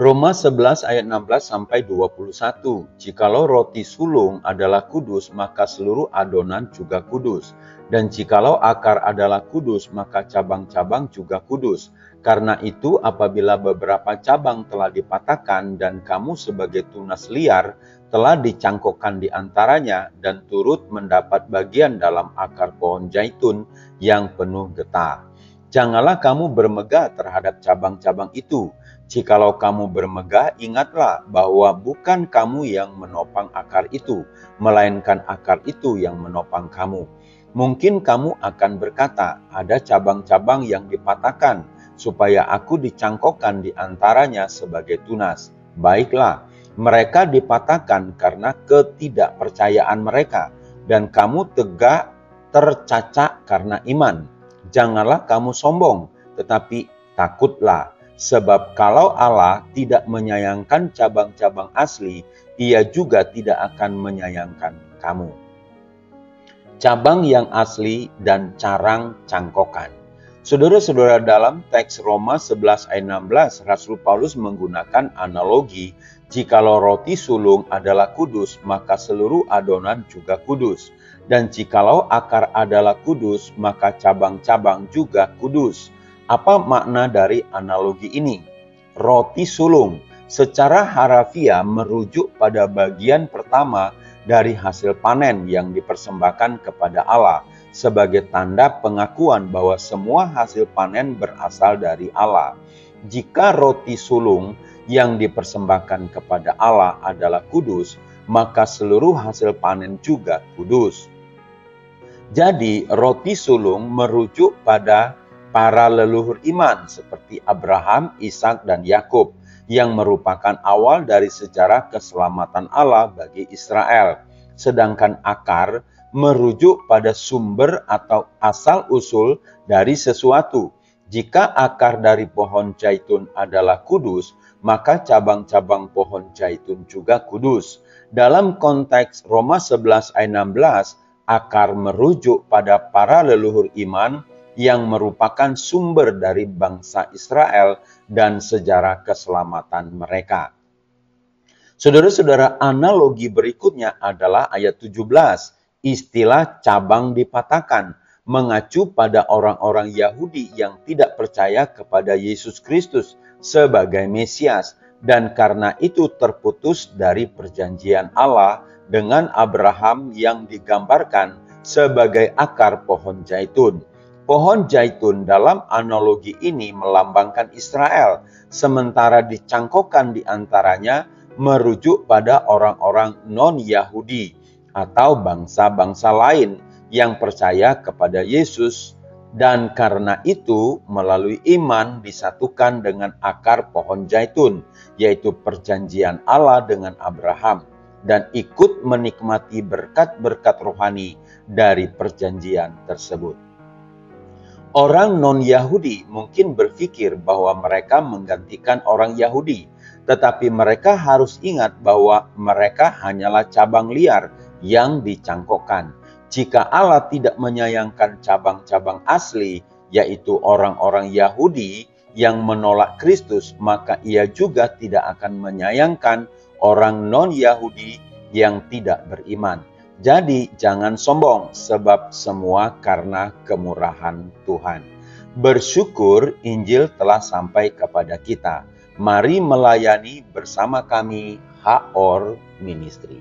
Roma 11 ayat 16 sampai 21. Jikalau roti sulung adalah kudus, maka seluruh adonan juga kudus. Dan jikalau akar adalah kudus, maka cabang-cabang juga kudus. Karena itu apabila beberapa cabang telah dipatahkan dan kamu sebagai tunas liar telah dicangkokkan di antaranya dan turut mendapat bagian dalam akar pohon zaitun yang penuh getah. Janganlah kamu bermegah terhadap cabang-cabang itu. Jikalau kamu bermegah, ingatlah bahwa bukan kamu yang menopang akar itu, melainkan akar itu yang menopang kamu. Mungkin kamu akan berkata, ada cabang-cabang yang dipatahkan, supaya aku dicangkokkan di antaranya sebagai tunas. Baiklah, mereka dipatahkan karena ketidakpercayaan mereka, dan kamu tegak tercacak karena iman. Janganlah kamu sombong, tetapi takutlah. Sebab kalau Allah tidak menyayangkan cabang-cabang asli, Ia juga tidak akan menyayangkan kamu. Cabang yang asli dan carang cangkokan. Saudara-saudara, dalam teks Roma 11 ayat 16, Rasul Paulus menggunakan analogi, jikalau roti sulung adalah kudus, maka seluruh adonan juga kudus. Dan jikalau akar adalah kudus, maka cabang-cabang juga kudus. Apa makna dari analogi ini? Roti sulung secara harafiah merujuk pada bagian pertama dari hasil panen yang dipersembahkan kepada Allah sebagai tanda pengakuan bahwa semua hasil panen berasal dari Allah. Jika roti sulung yang dipersembahkan kepada Allah adalah kudus, maka seluruh hasil panen juga kudus. Jadi roti sulung merujuk pada para leluhur iman seperti Abraham, Ishak, dan Yakub yang merupakan awal dari sejarah keselamatan Allah bagi Israel. Sedangkan akar merujuk pada sumber atau asal-usul dari sesuatu. Jika akar dari pohon zaitun adalah kudus, maka cabang-cabang pohon zaitun juga kudus. Dalam konteks Roma 11 ayat 16, akar merujuk pada para leluhur iman yang merupakan sumber dari bangsa Israel dan sejarah keselamatan mereka. Saudara-saudara, analogi berikutnya adalah ayat 17. Istilah cabang dipatahkan mengacu pada orang-orang Yahudi yang tidak percaya kepada Yesus Kristus sebagai Mesias, dan karena itu terputus dari perjanjian Allah dengan Abraham yang digambarkan sebagai akar pohon zaitun. Pohon zaitun dalam analogi ini melambangkan Israel, sementara dicangkokkan di antaranya merujuk pada orang-orang non-Yahudi atau bangsa-bangsa lain yang percaya kepada Yesus, dan karena itu melalui iman disatukan dengan akar pohon zaitun, yaitu perjanjian Allah dengan Abraham, dan ikut menikmati berkat-berkat rohani dari perjanjian tersebut. Orang non-Yahudi mungkin berpikir bahwa mereka menggantikan orang Yahudi, tetapi mereka harus ingat bahwa mereka hanyalah cabang liar yang dicangkokkan. Jika Allah tidak menyayangkan cabang-cabang asli, yaitu orang-orang Yahudi yang menolak Kristus, maka Ia juga tidak akan menyayangkan orang non-Yahudi yang tidak beriman. Jadi jangan sombong, sebab semua karena kemurahan Tuhan. Bersyukur Injil telah sampai kepada kita. Mari melayani bersama kami, HOR Ministry.